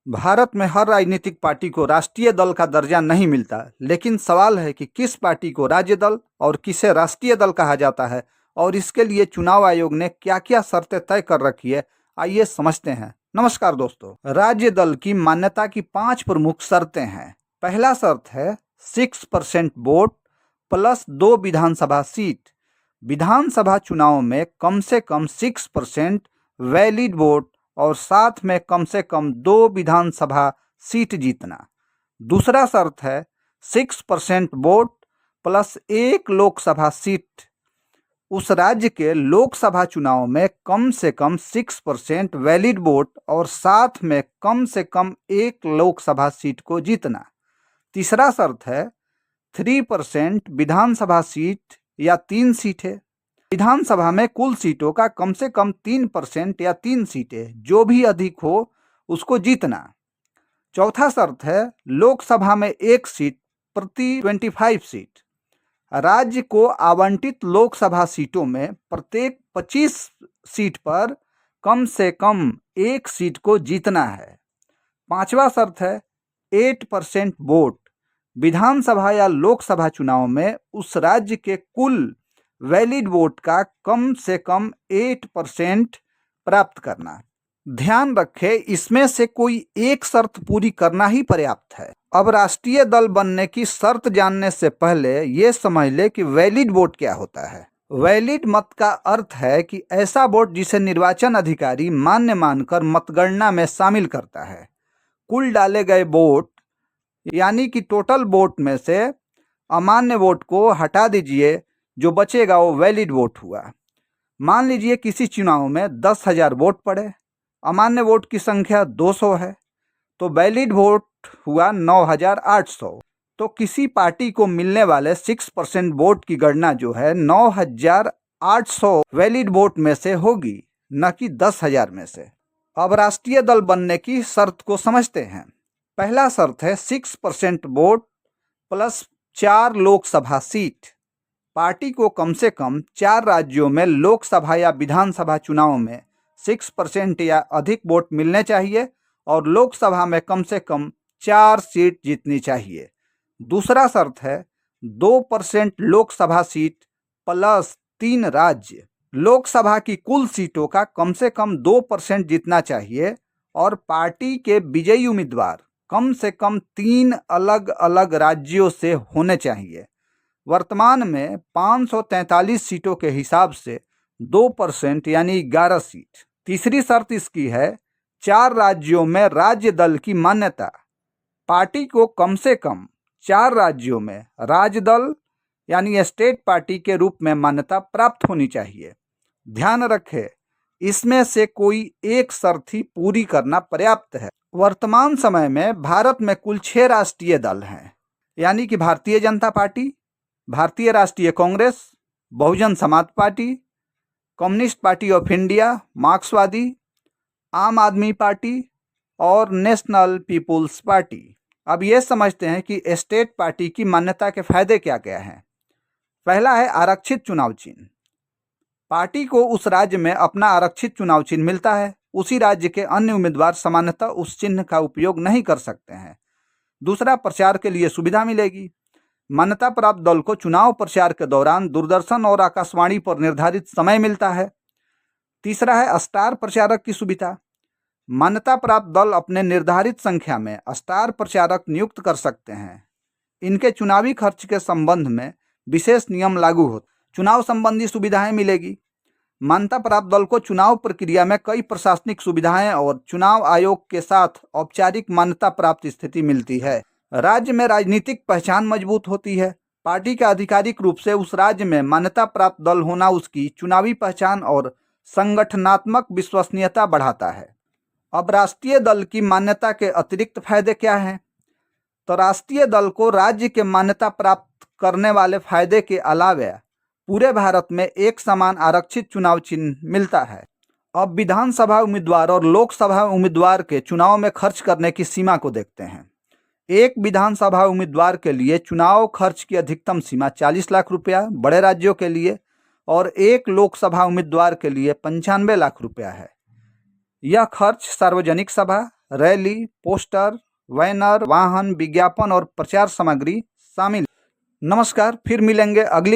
भारत में हर राजनीतिक पार्टी को राष्ट्रीय दल का दर्जा नहीं मिलता, लेकिन सवाल है कि किस पार्टी को राज्य दल और किसे राष्ट्रीय दल कहा जाता है और इसके लिए चुनाव आयोग ने क्या क्या शर्तें तय कर रखी है, आइए समझते हैं। नमस्कार दोस्तों, राज्य दल की मान्यता की 5 प्रमुख शर्तें हैं। पहला शर्त है 6% वोट प्लस 2 विधानसभा सीट। विधानसभा चुनाव में कम से कम 6% वैलिड वोट और साथ में कम से कम 2 विधानसभा सीट जीतना। दूसरा शर्त है 6% वोट प्लस 1 लोकसभा सीट। उस राज्य के लोकसभा चुनाव में कम से कम 6% वैलिड वोट और साथ में कम से कम 1 लोकसभा सीट को जीतना। तीसरा शर्त है 3% विधानसभा सीट या 3 सीटें। विधानसभा में कुल सीटों का कम से कम 3% या 3 सीटें, जो भी अधिक हो उसको जीतना। चौथा शर्त है लोकसभा में 1 सीट प्रति 25 सीट। राज्य को आवंटित लोकसभा सीटों में प्रत्येक 25 सीट पर कम से कम 1 सीट को जीतना है। पांचवा शर्त है 8% वोट। विधानसभा या लोकसभा चुनाव में उस राज्य के कुल वैलिड वोट का कम से कम 8% प्राप्त करना। ध्यान रखें, इसमें से कोई एक शर्त पूरी करना ही पर्याप्त है। अब राष्ट्रीय दल बनने की शर्त जानने से पहले ये समझ ले कि वैलिड वोट क्या होता है। वैलिड मत का अर्थ है कि ऐसा वोट जिसे निर्वाचन अधिकारी मान्य मानकर मतगणना में शामिल करता है। कुल डाले गए वोट यानी कि टोटल वोट में से अमान्य वोट को हटा दीजिए, जो बचेगा वो वैलिड वोट हुआ। मान लीजिए किसी चुनाव में 10,000 वोट पड़े, अमान्य वोट की संख्या 200 है, तो वैलिड वोट हुआ 9,800। तो किसी पार्टी को मिलने वाले 6% वोट की गणना जो है 9,800 वैलिड वोट में से होगी, न कि 10,000 में से। अब राष्ट्रीय दल बनने की शर्त को समझते हैं। पहला शर्त है 6% vote plus 4 Lok Sabha seat. Party को कम से कम 4 राज्यों में लोकसभा या विधानसभा चुनाव में 6% या अधिक वोट मिलने चाहिए और लोकसभा में कम से कम 4 सीट जीतनी चाहिए। दूसरा शर्त है 2% लोकसभा सीट प्लस 3 राज्य। लोकसभा की कुल सीटों का कम से कम 2% जीतना चाहिए और पार्टी के विजयी उम्मीदवार कम से कम 3 अलग अलग राज्यों से होने चाहिए। वर्तमान में 543 सीटों के हिसाब से 2% यानी 11 सीट। तीसरी शर्त इसकी है 4 राज्यों में राज्य दल की मान्यता। पार्टी को कम से कम 4 राज्यों में राज्य दल यानी स्टेट पार्टी के रूप में मान्यता प्राप्त होनी चाहिए। ध्यान रखें, इसमें से कोई एक शर्त ही पूरी करना पर्याप्त है। वर्तमान समय में भारत में कुल 6 राष्ट्रीय दल हैं, यानी कि भारतीय जनता पार्टी, भारतीय राष्ट्रीय Congress, Bahujan Samaj party, communist party of India, मार्क्सवादी, आम आदमी पार्टी और नेशनल पीपुल्स पार्टी। अब ये समझते हैं कि स्टेट पार्टी की मान्यता के फायदे क्या क्या हैं। पहला है आरक्षित चुनाव चिन्ह। पार्टी को उस राज्य में अपना आरक्षित चुनाव चिन्ह मिलता है। उसी राज्य के अन्य उम्मीदवार सामान्यतः उस चिन्ह का उपयोग नहीं कर सकते हैं। दूसरा, प्रचार के लिए सुविधा मिलेगी। मान्यता प्राप्त दल को चुनाव प्रचार के दौरान दूरदर्शन और आकाशवाणी पर निर्धारित समय मिलता है। तीसरा है स्टार प्रचारक की सुविधा। मान्यता प्राप्त दल अपने निर्धारित संख्या में स्टार प्रचारक नियुक्त कर सकते हैं। इनके चुनावी खर्च के संबंध में विशेष नियम लागू होते। चुनाव संबंधी सुविधाएं मिलेगी। मान्यता प्राप्त दल को चुनाव प्रक्रिया में कई प्रशासनिक सुविधाएं और चुनाव आयोग के साथ औपचारिक मान्यता प्राप्त स्थिति मिलती है। राज्य में राजनीतिक पहचान मजबूत होती है। पार्टी का आधिकारिक रूप से उस राज्य में मान्यता प्राप्त दल होना उसकी चुनावी पहचान और संगठनात्मक विश्वसनीयता बढ़ाता है। अब राष्ट्रीय दल की मान्यता के अतिरिक्त फायदे क्या हैं? तो राष्ट्रीय दल को राज्य के मान्यता प्राप्त करने वाले फायदे के अलावा पूरे भारत में एक समान आरक्षित चुनाव चिन्ह मिलता है। अब विधानसभा उम्मीदवार और लोकसभा उम्मीदवार के चुनाव में खर्च करने की सीमा को देखते हैं। एक विधानसभा उम्मीदवार के लिए चुनाव खर्च की अधिकतम सीमा 40 लाख रुपया बड़े राज्यों के लिए और एक लोकसभा उम्मीदवार के लिए 95 लाख रुपया है। यह खर्च सार्वजनिक सभा, रैली, पोस्टर, बैनर, वाहन, विज्ञापन और प्रचार सामग्री शामिल। नमस्कार, फिर मिलेंगे अगली